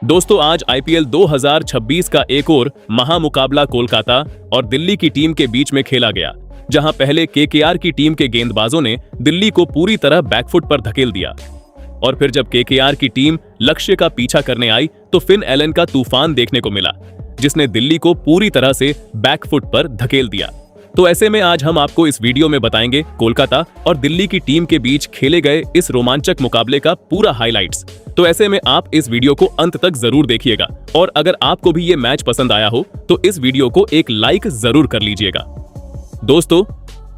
दोस्तों आज आईपीएल 2026 का एक और महामुकाबला कोलकाता और दिल्ली की टीम के बीच में खेला गया, जहां पहले केकेआर की टीम के गेंदबाजों ने दिल्ली को पूरी तरह बैकफुट पर धकेल दिया और फिर जब केकेआर की टीम लक्ष्य का पीछा करने आई तो फिन एलन का तूफान देखने को मिला, जिसने दिल्ली को पूरी तरह से बैकफुट पर धकेल दिया। तो ऐसे में आज हम आपको इस वीडियो में बताएंगे कोलकाता और दिल्ली की टीम के बीच खेले गए इस रोमांचक मुकाबले का पूरा हाइलाइट्स। तो ऐसे में आप इस वीडियो को अंत तक जरूर देखिएगा और अगर आपको भी ये मैच पसंद आया हो तो इस वीडियो को एक लाइक जरूर कर लीजिएगा। दोस्तों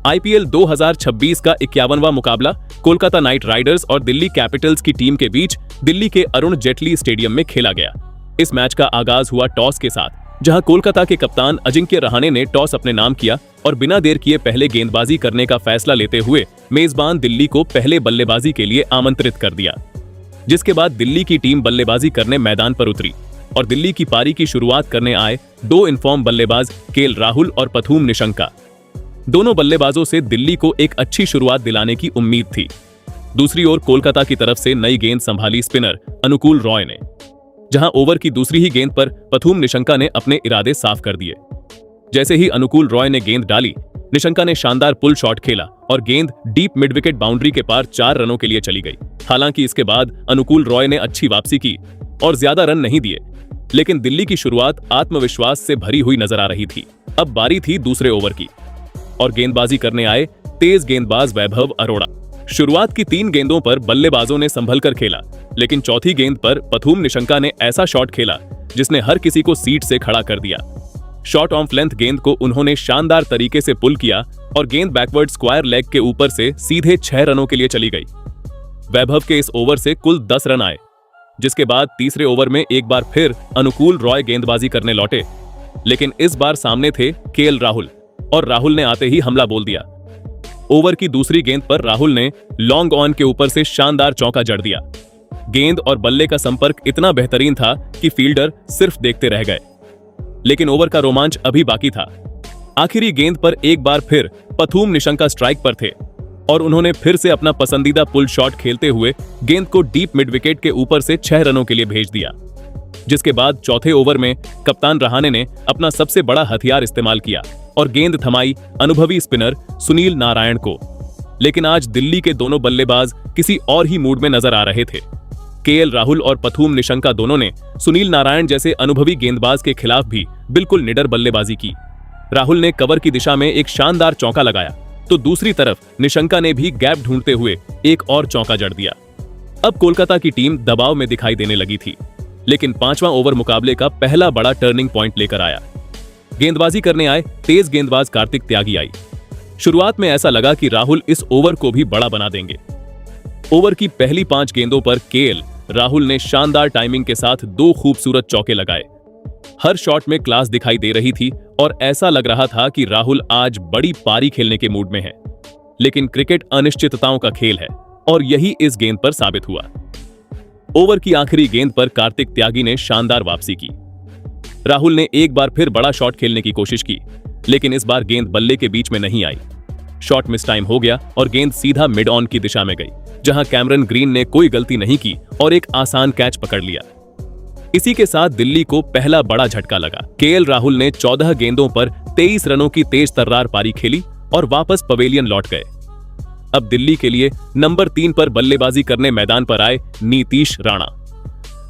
आईपीएल 2026 का 51वां मुकाबला कोलकाता नाइट राइडर्स और दिल्ली कैपिटल्स की टीम के बीच दिल्ली के अरुण जेटली स्टेडियम में खेला गया। इस मैच का आगाज हुआ टॉस के साथ, जहां कोलकाता के कप्तान अजिंक्य रहाणे ने टॉस अपने नाम किया और बिना देर किए पहले गेंदबाजी करने का फैसला लेते हुए मेजबान दिल्ली को पहले बल्लेबाजी के लिए आमंत्रित कर दिया, जिसके बाद दिल्ली की टीम बल्लेबाजी करने मैदान पर उतरी और दिल्ली की पारी की शुरुआत करने आए दो इनफॉर्म बल्लेबाज केएल राहुल और पथुम निशंका। दोनों बल्लेबाजों से दिल्ली को एक अच्छी शुरुआत दिलाने की उम्मीद थी। दूसरी ओर कोलकाता की तरफ से नई गेंद संभाली स्पिनर अनुकूल रॉय ने, जहां ओवर की दूसरी ही गेंद पर पथुम निशंका ने अपने इरादे साफ कर दिए। जैसे ही अनुकूल रॉय ने गेंद डाली, निशंका ने शानदार पुल शॉट खेला और गेंद डीप मिड विकेट बाउंड्री के पार 4 रनों के लिए चली गई। हालांकि इसके बाद अनुकूल रॉय ने अच्छी वापसी की और ज्यादा रन नहीं दिए, लेकिन दिल्ली की शुरुआत आत्मविश्वास से भरी हुई नजर आ रही थी। अब बारी थी दूसरे ओवर की और गेंदबाजी करने आए तेज गेंदबाज वैभव अरोड़ा। शुरुआत की 3 गेंदों पर बल्लेबाजों ने संभल कर खेला, लेकिन चौथी गेंद पर पथुम निशंका ने ऐसा शॉट खेला जिसने हर किसी को सीट से खड़ा कर दिया। शॉर्ट ऑफ लेंथ गेंद को उन्होंने शानदार तरीके से पुल किया और गेंद बैकवर्ड स्क्वायर लेग के ऊपर से सीधे 6 रनों के लिए चली गई। वैभव के इस ओवर से कुल 10 रन आए, जिसके बाद तीसरे ओवर में एक बार फिर अनुकूल रॉय गेंदबाजी करने लौटे, लेकिन इस बार सामने थे केएल राहुल और राहुल ने आते ही हमला बोल दिया। ओवर की दूसरी गेंद पर राहुल ने लॉन्ग ऑन के ऊपर से शानदार चौका जड़ दिया। गेंद और बल्ले का संपर्क इतना बेहतरीन था कि फील्डर सिर्फ देखते रह गए, लेकिन ओवर का रोमांच अभी बाकी था। आखिरी गेंद पर एक बार फिर पथुम निशंका स्ट्राइक पर थे और उन्होंने फिर से अपना पसंदीदा पुल शॉट खेलते हुए गेंद को डीप मिड विकेट के ऊपर से 6 रनों के लिए भेज दिया। जिसके बाद चौथे ओवर में कप्तान रहाणे ने अपना सबसे बड़ा हथियार इस्तेमाल किया और गेंद थमाई अनुभवी स्पिनर सुनील नारायण को। लेकिन आज दिल्ली के दोनों बल्लेबाज किसी और ही मूड में नजर आ रहे थे। केएल राहुल और पथुम निशंका दोनों ने सुनील नारायण जैसे अनुभवी गेंदबाज के खिलाफ भी बिल्कुल निडर बल्लेबाजी की। राहुल ने कवर की दिशा में एक शानदार चौका लगाया तो दूसरी तरफ निशंका ने भी गैप ढूंढते हुए एक और चौका जड़ दिया। अब कोलकाता की टीम दबाव में दिखाई देने लगी थी, लेकिन 5वां ओवर मुकाबले का पहला बड़ा टर्निंग पॉइंट लेकर आया। गेंदबाजी करने आए तेज गेंदबाज कार्तिक त्यागी आई। शुरुआत में ऐसा लगा कि राहुल इस ओवर को भी बड़ा बना देंगे। ओवर की पहली 5 गेंदों पर केएल राहुल ने शानदार टाइमिंग के साथ 2 खूबसूरत चौके लगाए। हर शॉट में क्लास दिखाई दे रही थी और ऐसा लग रहा था कि राहुल आज बड़ी पारी खेलने के मूड में है। लेकिन क्रिकेट अनिश्चितताओं का खेल है और यही इस गेंद पर साबित हुआ। ओवर की आखिरी गेंद पर कार्तिक त्यागी ने शानदार वापसी की। राहुल ने एक बार फिर बड़ा शॉट खेलने की कोशिश की, लेकिन इस बार गेंद बल्ले के बीच में नहीं आई। शॉट मिस टाइम हो गया और गेंद सीधा मिड ऑन की दिशा में गई, जहां कैमरन ग्रीन ने कोई गलती नहीं की और एक आसान कैच पकड़ लिया। इसी के साथ दिल्ली को पहला बड़ा झटका लगा। केएल राहुल ने 14 गेंदों पर 23 रनों की तेज तर्रार पारी खेली और वापस पवेलियन लौट गए। अब दिल्ली के लिए नंबर 3 पर बल्लेबाजी करने मैदान पर आए नीतीश राणा।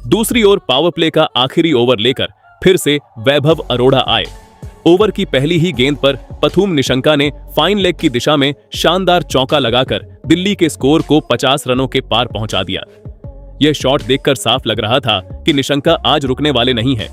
दूसरी ओर पावर प्ले का आखिरी ओवर लेकर फिर से वैभव अरोड़ा आए। ओवर की पहली ही गेंद पर पथुम निशंका ने फाइन लेग की दिशा में शानदार चौका लगाकर दिल्ली के स्कोर को 50 रनों के पार पहुंचा दिया। यह शॉट देखकर साफ लग रहा था कि निशंका आज रुकने वाले नहीं हैं।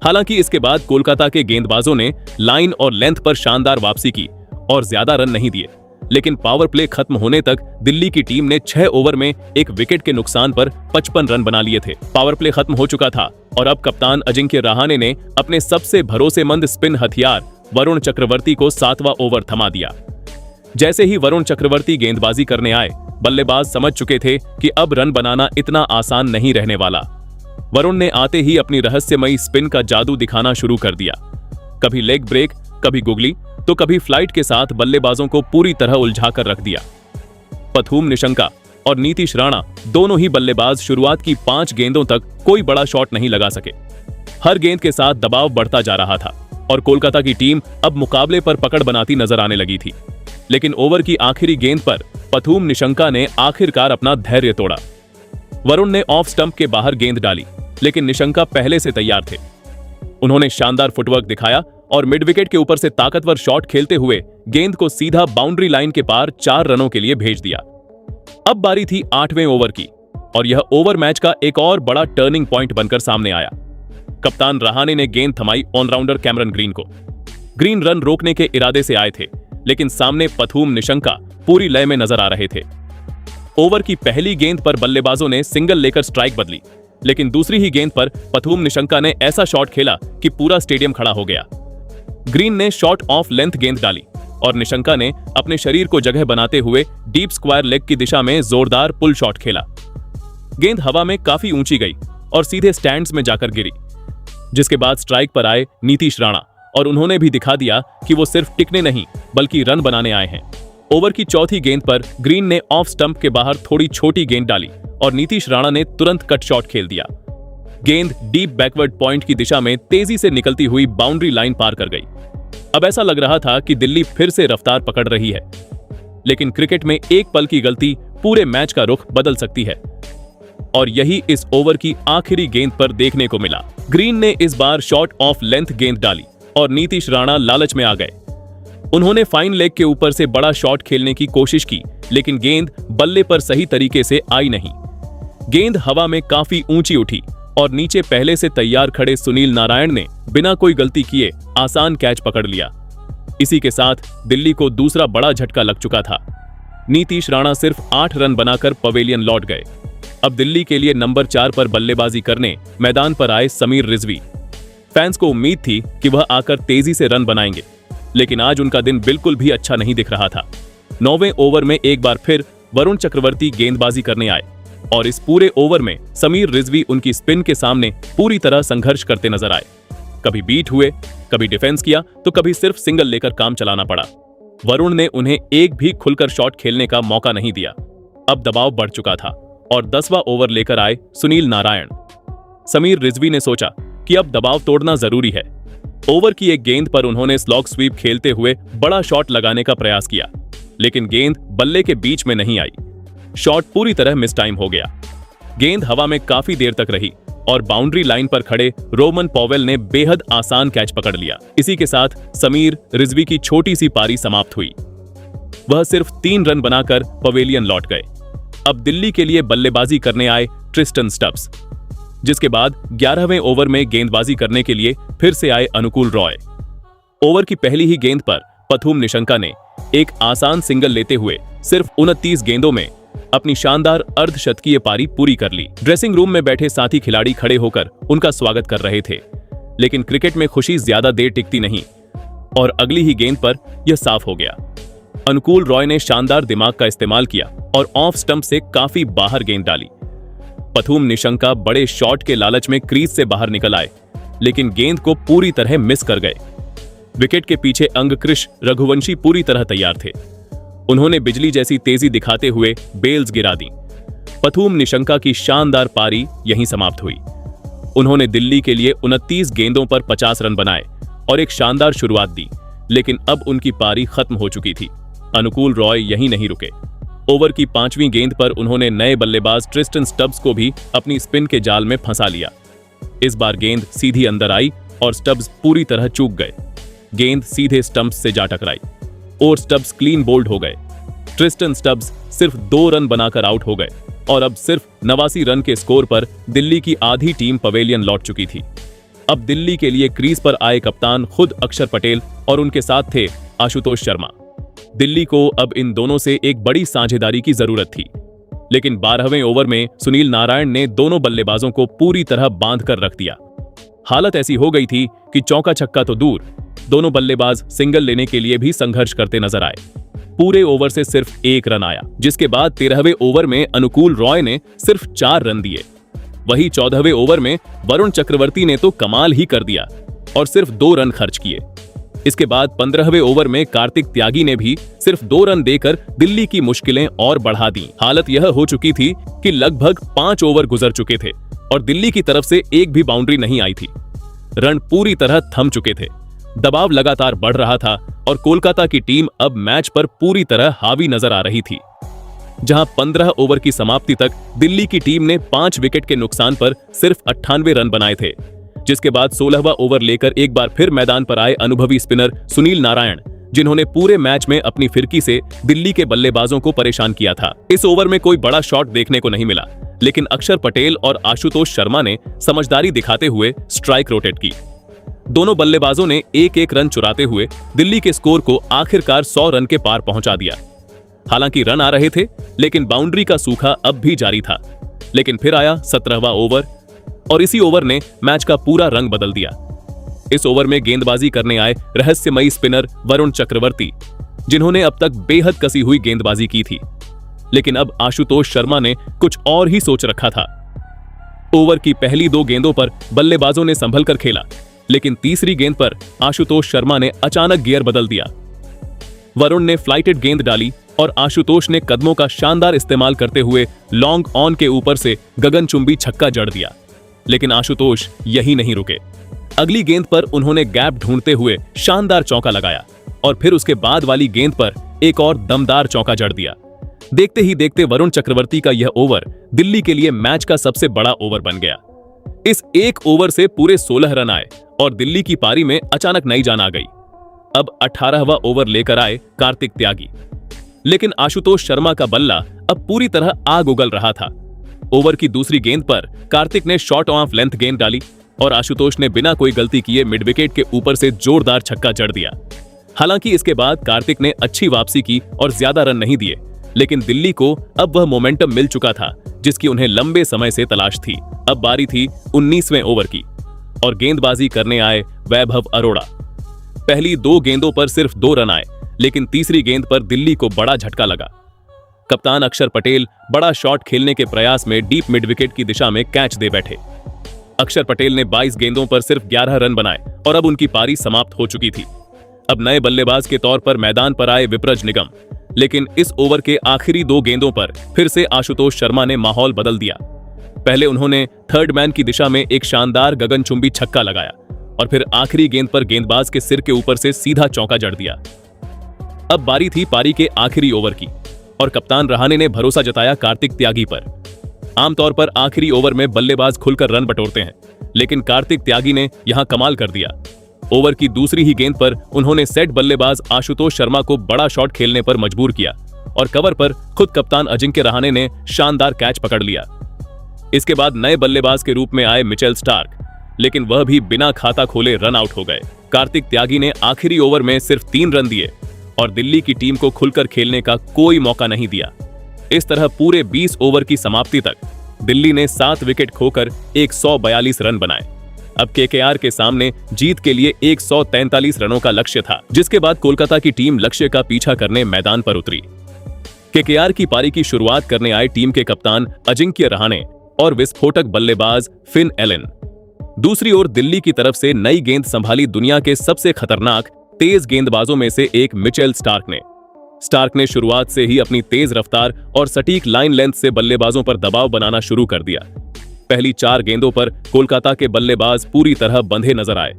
हालांकि इसके बाद कोलकाता के गेंदबाजों ने लाइन और लेंथ पर शानदार वापसी की और ज्यादा रन नहीं दिए, लेकिन पावर प्ले खत्म होने तक दिल्ली की टीम ने 6 ओवर में एक विकेट के नुकसान पर 55 रन बना लिए थे। पावर प्ले खत्म हो चुका था और अब कप्तान अजिंक्य रहाणे ने अपने सबसे भरोसेमंद स्पिन हथियार वरुण चक्रवर्ती को 7वां ओवर थमा दिया। जैसे ही वरुण चक्रवर्ती गेंदबाजी करने आए, बल्लेबाज समझ चुके थे कि अब रन बनाना इतना आसान नहीं रहने वाला। वरुण ने आते ही अपनी रहस्यमयी स्पिन का जादू दिखाना शुरू कर दिया। कभी लेग ब्रेक, कभी गुगली तो कभी फ्लाइट के साथ बल्लेबाजों को पूरी तरह उलझाकर रख दिया। पथुम निशंका और नीतीश राणा दोनों ही बल्लेबाज शुरुआत की 5 गेंदों तक कोई बड़ा शॉट नहीं लगा सके। हर गेंद के साथ दबाव बढ़ता जा रहा था और कोलकाता की टीम अब मुकाबले पर पकड़ बनाती नजर आने लगी थी। लेकिन ओवर की आखिरी गेंद पर पथुम निशंका ने आखिरकार अपना धैर्य तोड़ा। वरुण ने ऑफ स्टंप के बाहर गेंद डाली, लेकिन निशंका पहले से तैयार थे। उन्होंने शानदार फुटवर्क दिखाया और मिड विकेट के ऊपर से ताकतवर शॉट खेलते हुए गेंद को सीधा बाउंड्री लाइन के पार 4 रनों के लिए भेज दिया। अब बारी थी 8वें ओवर की और यह ओवर मैच का एक और बड़ा टर्निंग पॉइंट बनकर सामने आया। कप्तान रहाणे ने गेंद थमाई ऑलराउंडर कैमरन ग्रीन को। ग्रीन रन रोकने के इरादे से आए थे, लेकिन सामने पथुम निशंका पूरी लय में नजर आ रहे थे। ओवर की पहली गेंद पर बल्लेबाजों ने सिंगल लेकर स्ट्राइक बदली, लेकिन दूसरी ही गेंद पर पथुम निशंका ने ऐसा शॉट खेला कि पूरा स्टेडियम खड़ा हो गया। ग्रीन ने शॉर्ट ऑफ लेंथ गेंद डाली और निशंका ने अपने शरीर को जगह बनाते हुए डीप स्क्वायर लेग की दिशा में जोरदार पुल शॉट खेला। गेंद हवा में काफी ऊंची गई और सीधे स्टैंड्स में जाकर गिरी, जिसके बाद स्ट्राइक पर आए नीतीश राणा और उन्होंने भी दिखा दिया कि वो सिर्फ टिकने नहीं बल्कि रन बनाने आए हैं। ओवर की चौथी गेंद पर ग्रीन ने ऑफ स्टंप के बाहर थोड़ी छोटी गेंद डाली और नीतीश राणा ने तुरंत कट शॉट खेल दिया। गेंद डीप बैकवर्ड पॉइंट की दिशा में तेजी से निकलती हुई बाउंड्री लाइन पार कर गई। अब ऐसा लग रहा था कि दिल्ली फिर से रफ्तार पकड़ रही है, लेकिन क्रिकेट में एक पल की गलती पूरे मैच का रुख बदल सकती है और यही इस ओवर की आखिरी गेंद पर देखने को मिला। ग्रीन ने इस बार शॉर्ट ऑफ लेंथ गेंद डाली और नीतीश राणा लालच में आ गए। उन्होंने फाइन लेग के ऊपर से बड़ा शॉट खेलने की कोशिश की, लेकिन गेंद बल्ले पर सही तरीके से आई नहीं। गेंद हवा में काफी ऊंची उठी और नीचे पहले से तैयार खड़े सुनील नारायण ने बिना कोई गलती किए आसान कैच पकड़ लिया। इसी के साथ दिल्ली को दूसरा बड़ा झटका लग चुका था। नीतीश राणा सिर्फ 8 रन बनाकर पवेलियन लौट गए। अब दिल्ली के लिए नंबर 4 पर बल्लेबाजी करने मैदान पर आए समीर रिजवी। फैंस को उम्मीद थी कि वह आकर तेजी से रन बनाएंगे, लेकिन आज उनका दिन बिल्कुल भी अच्छा नहीं दिख रहा था। 9वें ओवर में एक बार फिर वरुण चक्रवर्ती गेंदबाजी करने आए और इस पूरे ओवर में समीर रिजवी उनकी स्पिन के सामने पूरी तरह संघर्ष करते नजर आए। कभी बीट हुए, कभी डिफेंस किया तो कभी सिर्फ सिंगल लेकर काम चलाना पड़ा। वरुण ने उन्हें एक भी खुलकर शॉट खेलने का मौका नहीं दिया। अब दबाव बढ़ चुका था और 10वां ओवर लेकर आए सुनील नारायण। समीर रिजवी ने सोचा कि अब दबाव तोड़ना जरूरी है। ओवर की एक गेंद पर उन्होंने स्लॉग स्वीप खेलते हुए बड़ा शॉट लगाने का प्रयास किया, लेकिन गेंद बल्ले के बीच में नहीं आई। शॉट पूरी तरह मिस टाइम हो गया। गेंद हवा में काफी देर तक रही और बाउंड्री लाइन पर खड़े रोमन पॉवेल ने बेहद आसान कैच पकड़ लिया। इसी के साथ समीर रिजवी की छोटी सी पारी समाप्त हुई। वह सिर्फ 3 रन बनाकर पवेलियन लौट गए। अब दिल्ली के लिए बल्लेबाजी करने आए ट्रिस्टन स्टब्स, जिसके बाद 11वें ओवर में गेंदबाजी करने के लिए फिर से आए अनुकूल रॉय। ओवर की पहली ही गेंद पर पथुम निशंका ने एक आसान सिंगल लेते हुए सिर्फ 29 गेंदों में अपनी शानदार अर्धशतकीय पारी पूरी कर ली। ड्रेसिंग रूम में बैठे साथी खिलाड़ी खड़े होकर उनका स्वागत कर रहे थे, लेकिन क्रिकेट में खुशी ज्यादा देर टिकती नहीं और अगली ही गेंद पर यह साफ हो गया। अनुकूल रॉय ने शानदार दिमाग का इस्तेमाल किया और ऑफ स्टंप से काफी बाहर गेंद डाली। पथुम निशंका बड़े शॉट के लालच में क्रीज से बाहर निकल आए, लेकिन गेंद को पूरी तरह मिस कर गए। विकेट के पीछे अंगकृष रघुवंशी पूरी तरह तैयार थे। उन्होंने बिजली जैसी तेजी दिखाते हुए बेल्स गिरा दी। पथुम निशंका की शानदार पारी यहीं समाप्त हुई। उन्होंने दिल्ली के लिए 29 गेंदों पर 50 रन बनाए और एक शानदार शुरुआत दी, लेकिन अब उनकी पारी खत्म हो चुकी थी। अनुकूल रॉय यहीं नहीं रुके। ओवर की 5वीं गेंद पर उन्होंने नए बल्लेबाज ट्रिस्टन स्टब्स को भी अपनी स्पिन के जाल में फंसा लिया। इस बार गेंद सीधी अंदर आई और स्टब्स पूरी तरह चूक गए। गेंद सीधे स्टंप्स से जा टकराई और स्टब्स क्लीन बोल्ड हो गए। ट्रिस्टन स्टब्स सिर्फ 2 रन बनाकर आउट हो गए और अब सिर्फ 89 रन के स्कोर पर दिल्ली की आधी टीम पवेलियन लौट चुकी थी। अब दिल्ली के लिए क्रीज पर आए कप्तान खुद अक्षर पटेल और उनके साथ थे आशुतोष शर्मा। दिल्ली को अब इन दोनों से एक बड़ी साझेदारी की जरूरत थी, लेकिन 12वें ओवर में सुनील नारायण ने दोनों बल्लेबाजों को पूरी तरह बांध कर रख दिया। हालत ऐसी हो गई थी कि चौका छक्का तो दूर, दोनों बल्लेबाज सिंगल लेने के लिए भी संघर्ष करते नजर आए। पूरे ओवर से सिर्फ 1 रन आया, जिसके बाद 13वें ओवर में अनुकूल रॉय ने सिर्फ 4 रन दिए। वही 14वें ओवर में वरुण चक्रवर्ती ने तो कमाल ही कर दिया और सिर्फ 2 रन खर्च किए। इसके बाद 15वें ओवर में कार्तिक त्यागी ने भी सिर्फ 2 रन देकर दिल्ली की मुश्किलें और बढ़ा दी। हालत यह हो चुकी थी कि लगभग 5 ओवर गुजर चुके थे और दिल्ली की तरफ से एक भी बाउंड्री नहीं आई थी। रन पूरी तरह थम चुके थे, दबाव लगातार बढ़ रहा था और कोलकाता की टीम अब मैच पर पूरी तरह हावी नजर आ रही थी। जहां 15 ओवर की समाप्ति तक दिल्ली की टीम ने 5 विकेट के नुकसान पर सिर्फ 98 रन बनाए थे, जिसके बाद 16वां ओवर लेकर एक बार फिर मैदान पर आए अनुभवी स्पिनर सुनील नारायण, जिन्होंने पूरे मैच में अपनी फिरकी से दिल्ली के बल्लेबाजों को परेशान किया था। इस ओवर में कोई बड़ा शॉट देखने को नहीं मिला, लेकिन अक्षर पटेल और आशुतोष शर्मा ने समझदारी दिखाते हुए स्ट्राइक रोटेट की। दोनों बल्लेबाजों ने एक रन चुराते हुए दिल्ली के स्कोर को आखिरकार 100 रन के पार पहुंचा दिया। हालांकि रन आ रहे थे, लेकिन बाउंड्री का सूखा अब भी जारी था। लेकिन फिर आया 17वां ओवर और इसी ओवर ने मैच का पूरा रंग बदल दिया। इस ओवर में गेंदबाजी करने आए रहस्यमयी स्पिनर वरुण चक्रवर्ती, जिन्होंने अब तक बेहद कसी हुई गेंदबाजी की थी, लेकिन अब आशुतोष शर्मा ने कुछ और ही सोच रखा था। ओवर की पहली 2 गेंदों पर बल्लेबाजों ने संभल कर खेला, लेकिन तीसरी गेंद पर आशुतोष शर्मा ने अचानक गियर बदल दिया। वरुण ने फ्लाइटेड गेंद डाली और आशुतोष ने कदमों का शानदार इस्तेमाल करते हुए लॉन्ग ऑन के ऊपर से गगनचुंबी छक्का जड़ दिया। लेकिन आशुतोष यही नहीं रुके। अगली गेंद पर उन्होंने गैप ढूंढते हुए शानदार चौका लगाया और फिर उसके बाद वाली गेंद पर एक और दमदार चौका जड़ दिया। देखते ही देखते वरुण चक्रवर्ती का यह ओवर दिल्ली के लिए मैच का सबसे बड़ा ओवर बन गया। इस एक ओवर से पूरे 16 रन आए और दिल्ली की पारी में अचानक नई जान आ गई। अब 18वां ओवर लेकर आए कार्तिक त्यागी, लेकिन आशुतोष शर्मा का बल्ला अब पूरी तरह आग उगल रहा था। ओवर की दूसरी गेंद पर कार्तिक ने शॉर्ट ऑफ लेंथ गेंद डाली और आशुतोष ने बिना कोई गलती किए मिड विकेट के ऊपर से जोरदार छक्का जड़ दिया। हालांकि इसके बाद कार्तिक ने अच्छी वापसी की और ज्यादा रन नहीं दिए, लेकिन दिल्ली को अब वह मोमेंटम मिल चुका था जिसकी उन्हें लंबे समय से तलाश थी। अब बारी थी 19वें ओवर की और गेंदबाजी करने आए वैभव अरोड़ा। पहली 2 गेंदों पर सिर्फ 2 रन आए, लेकिन तीसरी गेंद पर दिल्ली को बड़ा झटका लगा। कप्तान अक्षर पटेल बड़ा शॉट खेलने के प्रयास में डीप मिड विकेट की दिशा में कैच दे बैठे। अक्षर पटेल ने 22 गेंदों पर सिर्फ 11 रन बनाए और अब उनकी पारी समाप्त हो चुकी थी। अब नए बल्लेबाज के तौर पर मैदान पर आए विप्रज निगम, लेकिन इस ओवर के आखिरी 2 गेंदों पर फिर से आशुतोष शर्मा ने माहौल बदल दिया। पहले उन्होंने थर्ड मैन की दिशा में एक शानदार गगनचुंबी छक्का लगाया और फिर आखिरी गेंद पर गेंदबाज के सिर के ऊपर से सीधा चौका जड़ दिया। अब बारी थी पारी के आखिरी ओवर की और कप्तान रहाणे ने भरोसा जताया कार्तिक त्यागी पर। आमतौर पर आखिरी ओवर में बल्लेबाज खुलकर रन बटोरते हैं, लेकिन कार्तिक त्यागी ने यहां कमाल कर दिया। ओवर की दूसरी ही गेंद पर उन्होंने सेट बल्लेबाज आशुतोष शर्मा को बड़ा शॉट खेलने पर मजबूर किया और कवर पर खुद कप्तान अजिंक्य रहाणे ने शानदार कैच पकड़ लिया। इसके बाद नए बल्लेबाज के रूप में आए मिचेल स्टार्क, लेकिन वह भी बिना खाता खोले रन आउट हो गए। कार्तिक त्यागी ने आखिरी ओवर में सिर्फ 3 रन दिए और दिल्ली की टीम को खुलकर खेलने का कोई मौका नहीं दिया। इस तरह पूरे 20 ओवर की समाप्ति तक दिल्ली ने 7 विकेट खोकर 142 रन बनाए। अब केकेआर के सामने जीत के लिए 143 रनों का लक्ष्य था, जिसके बाद कोलकाता की टीम लक्ष्य का पीछा करने मैदान पर उतरी। केकेआर की पारी की शुरुआत करने आए टीम के कप्तान अजिंक्य रहाणे और विस्फोटक बल्लेबाज फिन एलन। दूसरी ओर दिल्ली की तरफ से नई गेंद संभाली दुनिया के सबसे खतरनाक तेज गेंदबाजों में से एक मिचेल स्टार्क ने शुरुआत से ही अपनी तेज रफ्तार और सटीक लाइन लेंथ से बल्लेबाजों पर दबाव बनाना शुरू कर दिया। पहली 4 गेंदों पर कोलकाता के बल्लेबाज पूरी तरह बंधे नजर आए।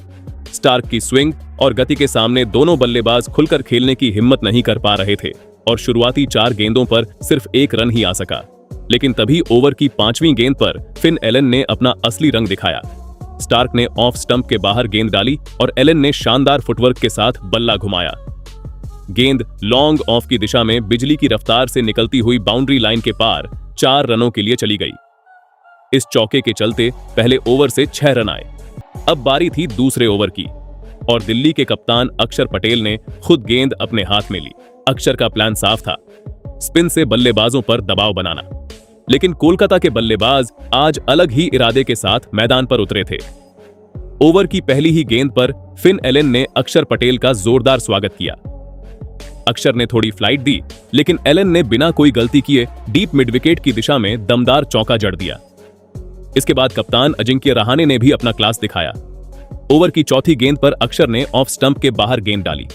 स्टार्क की स्विंग और गति के सामने दोनों बल्लेबाज खुलकर खेलने की हिम्मत नहीं कर पा रहे थे और शुरुआती 4 गेंदों पर सिर्फ 1 रन ही आ सका। लेकिन तभी ओवर की 5वीं गेंद पर फिन एलन ने अपना असली रंग दिखाया। स्टार्क ने ऑफ स्टंप के बाहर गेंद डाली और एलन ने शानदार फुटवर्क के साथ बल्ला घुमाया। गेंद लॉन्ग ऑफ की दिशा में बिजली की रफ्तार से निकलती हुई बाउंड्री लाइन के पार 4 रनों के लिए चली गई। इस चौके के चलते पहले ओवर से 6 रन आए। अब बारी थी दूसरे ओवर की और दिल्ली के कप्तान अक्षर पटेल ने खुद गेंद अपने हाथ में ली। अक्षर का प्लान साफ था, स्पिन से बल्लेबाजों पर दबाव बनाना। लेकिन कोलकाता के बल्लेबाज आज अलग ही इरादे के साथ मैदान पर उतरे थे। ओवर की पहली ही गेंद पर फिन एलन ने अक्षर पटेल का जोरदार स्वागत किया। अक्षर ने थोड़ी फ्लाइट दी, लेकिन एलन ने बिना कोई गलती किए डीप मिड विकेट की दिशा में दमदार चौका जड़ दिया। इसके बाद कप्तान अजिंक्य रहाणे ने भी अपना क्लास दिखाया। ओवर की चौथी गेंद पर अक्षर ने ऑफ स्टंप के बाहर गेंद डाली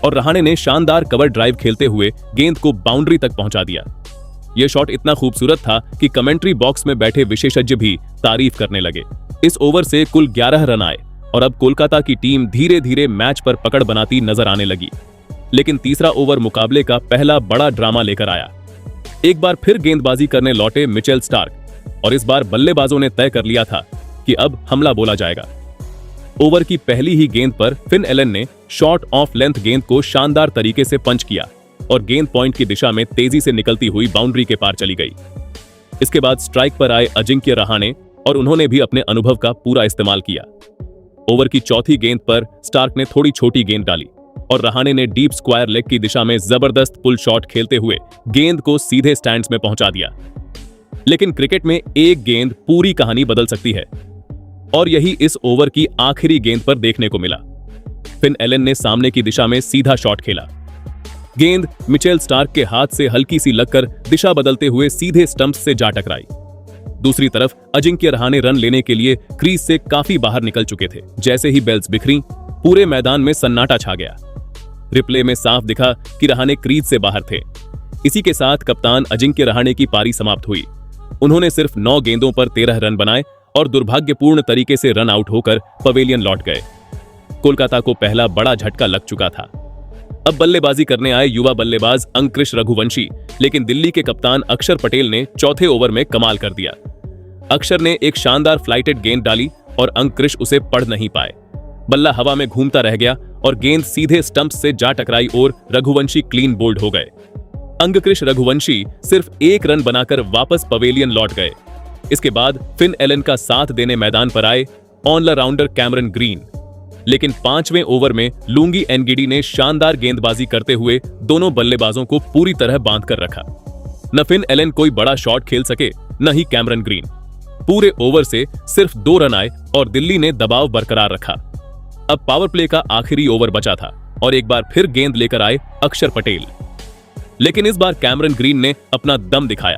और रहाणे ने शानदार कवर ड्राइव खेलते हुए गेंद को बाउंड्री तक पहुंचा दिया। यह शॉट इतना खूबसूरत था कि कमेंट्री बॉक्स में बैठे विशेषज्ञ भी तारीफ करने लगे। इस ओवर से कुल 11 रन आए और अब कोलकाता की टीम धीरे धीरे मैच पर पकड़ बनाती नजर आने लगी। लेकिन तीसरा ओवर मुकाबले का पहला बड़ा ड्रामा लेकर आया। एक बार फिर गेंदबाजी करने लौटे मिचेल स्टार्क और इस बार बल्लेबाजों ने तय कर लिया था कि अब हमला बोला जाएगा। ओवर की पहली ही गेंद पर फिन एलन ने शॉर्ट ऑफ लेंथ गेंद को शानदार तरीके से पंच किया और गेंद पॉइंट की दिशा में तेजी से निकलती हुई बाउंड्री के पार चली गई। इसके बाद स्ट्राइक पर आए अजिंक्य रहाणे और उन्होंने भी अपने अनुभव का पूरा इस्तेमाल किया। ओवर की चौथी गेंद पर स्टार्क ने थोड़ी छोटी गेंद डाली और रहाणे ने डीप स्क्वायर लेग की दिशा में जबरदस्त पुल शॉट खेलते हुए गेंद को सीधे स्टैंड्स में पहुंचा दिया। लेकिन क्रिकेट में एक गेंद पूरी कहानी बदल सकती है और यही इस ओवर की आखिरी गेंद पर देखने को मिला। फिन एलन ने सामने की दिशा में सीधा शॉट खेला। गेंद मिचेल स्टार्क के हाथ से हल्की सी लगकर दिशा बदलते हुए सीधे स्टंप्स से जा टकराई। दूसरी तरफ अजिंक्य रहाणे रन लेने के लिए क्रीज से काफी बाहर निकल चुके थे। जैसे ही बेल्स बिखरी, पूरे मैदान में सन्नाटा छा गया। रिप्ले में साफ दिखा कि रहाणे क्रीज से बाहर थे। इसी के साथ कप्तान अजिंक्य रहाणे की पारी समाप्त हुई। उन्होंने सिर्फ 9 गेंदों पर 13 रन बनाए और दुर्भाग्यपूर्ण तरीके से रन आउट होकर पवेलियन लौट गए। कोलकाता को पहला बड़ा झटका लग चुका था। अब बल्लेबाजी करने आए युवा बल्लेबाज अंकृश रघुवंशी, लेकिन दिल्ली के कप्तान अक्षर पटेल ने चौथे ओवर में कमाल कर दिया। अक्षर ने एक शानदार फ्लाइटेड गेंद डाली और अंकृश उसे पढ़ नहीं पाए। बल्ला हवा में घूमता रह गया और गेंद सीधे स्टंप से जा टकराई और रघुवंशी क्लीन बोल्ड हो गए। अंकृश रघुवंशी सिर्फ 1 रन बनाकर वापस पवेलियन लौट गए। इसके बाद फिन एलन का साथ देने मैदान पर आए ऑलराउंडर कैमरन ग्रीन, लेकिन 5वें ओवर में लुंगी एनगिडी ने शानदार गेंदबाजी करते हुए दोनों बल्लेबाजों को पूरी तरह बांध कर रखा। न फिन एलन कोई बड़ा शॉट खेल सके, न ही कैमरन ग्रीन। पूरे ओवर से सिर्फ 2 रन आए और दिल्ली ने दबाव बरकरार रखा। अब पावर प्ले का आखिरी ओवर बचा था और एक बार फिर गेंद लेकर आए अक्षर पटेल, लेकिन इस बार कैमरन ग्रीन ने अपना दम दिखाया।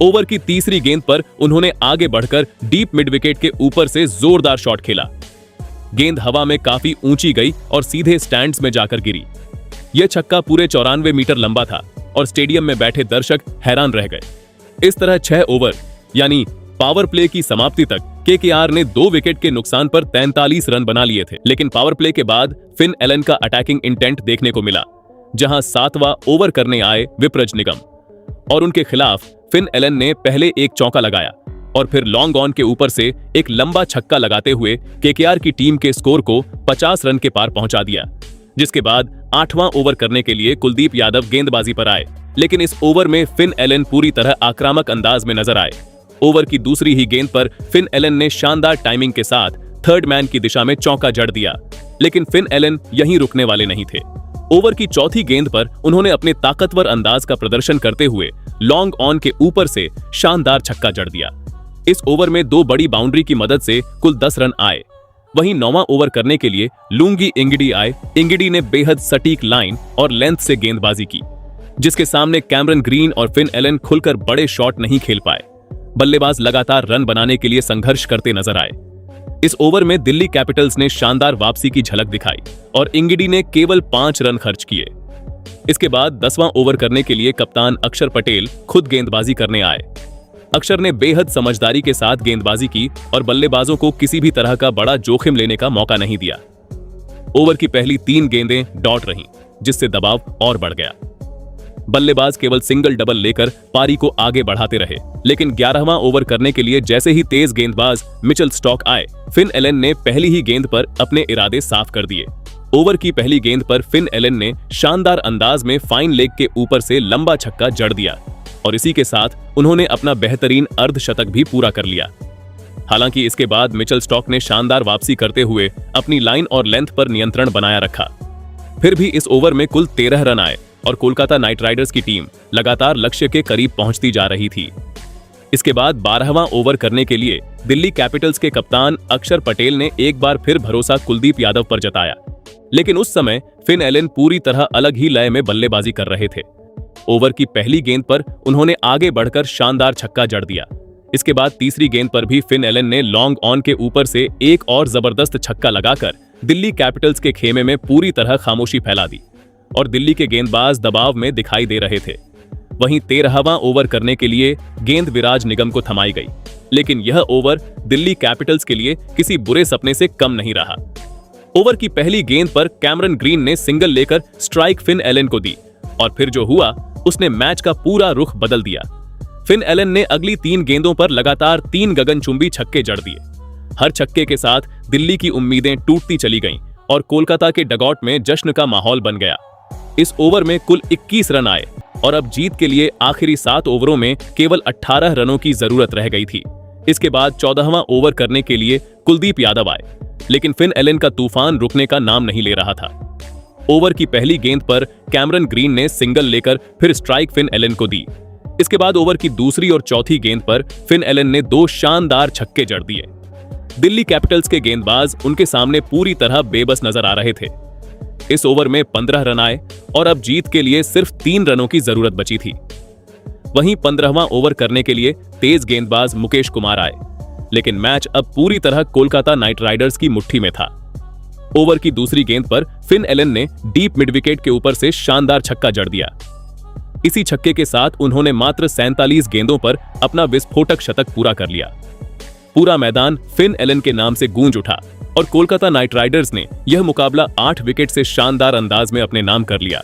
ओवर की तीसरी गेंद पर उन्होंने आगे बढ़कर डीप मिड विकेट के ऊपर से जोरदार शॉट खेला। गेंद हवा में काफी ऊंची गई और सीधे स्टैंड्स में जाकर गिरी। यह छक्का पूरे 94 मीटर लंबा था और स्टेडियम में बैठे दर्शक हैरान रह गए। इस तरह 6 ओवर यानी पावर प्ले की समाप्ति तक केकेआर ने 2 विकेट के नुकसान पर 43 रन बना लिए थे। लेकिन पावर प्ले के बाद फिन एलन का अटैकिंग इंटेंट देखने को मिला, जहां 7वां ओवर करने आए विप्रज निगम और उनके खिलाफ फिन एलन ने पहले एक चौका लगाया और फिर लॉन्ग ऑन के ऊपर से एक लंबा छक्का लगाते हुए केकेआर की टीम के स्कोर को 50 रन के पार पहुंचा दिया। जिसके बाद 8वां ओवर करने के लिए कुलदीप यादव गेंदबाजी पर आए, लेकिन इस ओवर में फिन एलन पूरी तरह आक्रामक अंदाज में नजर आए। ओवर की दूसरी ही गेंद पर फिन एलन ने शानदार टाइमिंग के साथ थर्ड मैन की दिशा में चौका जड़ दिया, लेकिन फिन एलन यहीं रुकने वाले नहीं थे। ओवर की चौथी गेंद पर उन्होंने अपने ताकतवर अंदाज का प्रदर्शन करते हुए लॉन्ग ऑन के ऊपर से शानदार छक्का जड़ दिया। इस ओवर में 2 बड़ी बाउंड्री की मदद से कुल 10 रन आए। वहीं 9वां ओवर करने के लिए लुंगी एनगिडी आए। एनगिडी ने बेहद सटीक लाइन और लेंथ से गेंदबाजी की, जिसके सामने कैमरन ग्रीन और फिन एलन खुलकर बड़े शॉट नहीं खेल पाए। बल्लेबाज लगातार रन बनाने के लिए संघर्ष करते नजर आए। इस ओवर में दिल्ली कैपिटल्स ने शानदार वापसी की झलक दिखाई और एनगिडी ने केवल 5 रन खर्च किए। इसके बाद 10वां ओवर करने के लिए कप्तान अक्षर पटेल खुद गेंदबाजी करने आए। अक्षर ने बेहद समझदारी के साथ गेंदबाजी की और बल्लेबाजों को किसी भी तरह का बड़ा जोखिम लेने का मौका नहीं दिया। ओवर की पहली 3 गेंदें डॉट रहीं, जिससे दबाव और बढ़ गया। बल्लेबाज केवल सिंगल डबल लेकर पारी को आगे बढ़ाते रहे, लेकिन 11वां ओवर करने के लिए जैसे ही तेज गेंदबाज मिचेल स्टार्क आए, फिन एलन ने पहली ही गेंद पर अपने इरादे साफ कर दिए। ओवर की पहली गेंद पर फिन एलन ने शानदार अंदाज में फाइन लेग के ऊपर से लंबा छक्का जड़ दिया और इसी के साथ उन्होंने अपना बेहतरीन अर्धशतक भी पूरा कर लिया। हालांकि इसके बाद मिचेल स्टार्क ने शानदार वापसी करते हुए अपनी लाइन और लेंथ पर नियंत्रण बनाया रखा। फिर भी इस ओवर में कुल 13 रन आए और कोलकाता नाइट राइडर्स की टीम लगातार लक्ष्य के करीब पहुंचती जा रही थी। इसके बाद 12वां ओवर करने के लिए दिल्ली कैपिटल्स के कप्तान अक्षर पटेल ने एक बार फिर भरोसा कुलदीप यादव पर जताया, लेकिन उस समय फिन एलन पूरी तरह अलग ही लय में बल्लेबाजी कर रहे थे। ओवर की पहली गेंद पर उन्होंने आगे बढ़कर शानदार छक्का जड़ दिया। इसके बाद तीसरी गेंद पर भी फिन एलन ने लॉन्ग ऑन के ऊपर से एक और जबरदस्त छक्का लगाकर दिल्ली कैपिटल्स के खेमे में पूरी तरह खामोशी फैला दी और दिल्ली के गेंदबाज दबाव में दिखाई दे रहे थे। वहीं 13वां ओवर करने के लिए गेंद विराज निगम को थमाई गई, लेकिन यह ओवर दिल्ली कैपिटल्स के लिए किसी बुरे सपने से कम नहीं रहा। ओवर की पहली गेंद पर कैमरन ग्रीन ने सिंगल लेकर स्ट्राइक फिन एलन को दी और फिर जो हुआ उसने मैच का पूरा रुख बदल दिया। फिन एलन ने अगली 3 गेंदों पर लगातार 3 गगनचुंबी छक्के जड़ दिए। हर छक्के के साथ दिल्ली की उम्मीदें टूटती चली गईं और कोलकाता के डगआउट में जश्न का माहौल बन गया। इस ओवर में कुल 21 रन आए और अब जीत के लिए आखिरी 7 ओवरों में केवल 18 रनों की जरूरत रह गई थी। इसके बाद 14वां ओवर करने के लिए कुलदीप यादव आए, लेकिन फिन एलन का तूफान रुकने का नाम नहीं ले रहा था। ओवर की पहली गेंद पर कैमरन ग्रीन ने सिंगल लेकर फिर स्ट्राइक फिन एलन को दी। इसके बाद ओवर की दूसरी और चौथी गेंद पर फिन एलन ने 2 शानदार छक्के जड़ दिए। दिल्ली कैपिटल्स के गेंदबाज उनके सामने पूरी तरह बेबस नजर आ रहे थे। इस ओवर में 15 रन आए और अब जीत के लिए सिर्फ 3 रनों की जरूरत बची थी। वहीं 15वां ओवर करने के लिए तेज गेंदबाज मुकेश कुमार आए, लेकिन मैच अब पूरी तरह कोलकाता नाइट राइडर्स की मुट्ठी में था। ओवर की दूसरी गेंद पर फिन एलन ने डीप मिड विकेट के ऊपर से शानदार छक्का जड़ दिया। इसी छक्के के साथ उन्होंने मात्र 47 गेंदों पर अपना विस्फोटक शतक पूरा कर लिया। पूरा मैदान फिन एलन के नाम से गूंज उठा और कोलकाता नाइट राइडर्स ने यह मुकाबला 8 विकेट से शानदार अंदाज में अपने नाम कर लिया।